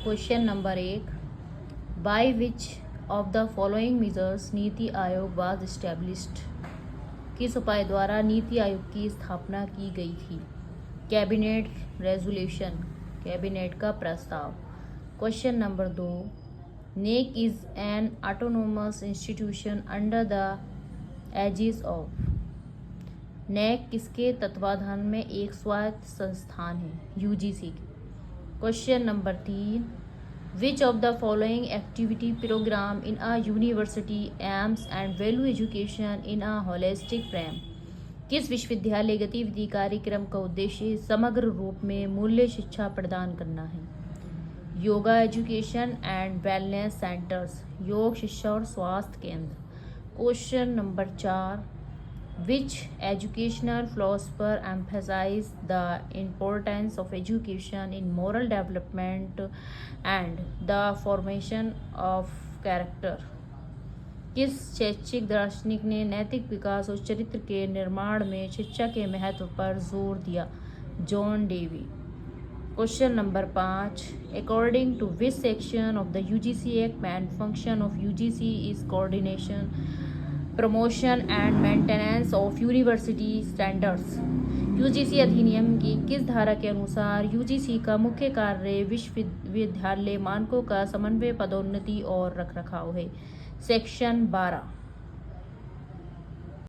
Question number 1, by which of the following measures NITI Aayog was established. किस उपाय द्वारा नीति आयोग की स्थापना की गई थी? कैबिनेट रेजोल्यूशन, कैबिनेट का प्रस्ताव। Question number 2, NAAC is an autonomous institution under the aegis of. NAAC किसके तत्वाधान में एक स्वायत्त संस्थान है? UGC. Question number 3, which of the following activity program in a university aims and value education in a holistic frame. किस विश्वविद्यालय गतिविधि कार्यक्रम का उद्देश्य समग्र रूप में मूल्य शिक्षा प्रदान करना है? Yoga education and wellness centres, योग शिक्षा और स्वास्थ्य केंद्र। Question number 4, which educational philosopher emphasized the importance of education in moral development and the formation of character। किस शैक्षिक दार्शनिक ने नैतिक विकास और चरित्र के निर्माण में शिक्षा के महत्व पर जोर दिया? John Dewey. Question number 5, according to which section of the UGC act main function of UGC is coordination, promotion and maintenance of university standards. UGC अधिनियम की किस धारा के अनुसार यूजीसी का मुख्य कार्य विश्वविद्यालय मानकों का समन्वय, पदोन्नति और रखरखाव है? सेक्शन 12।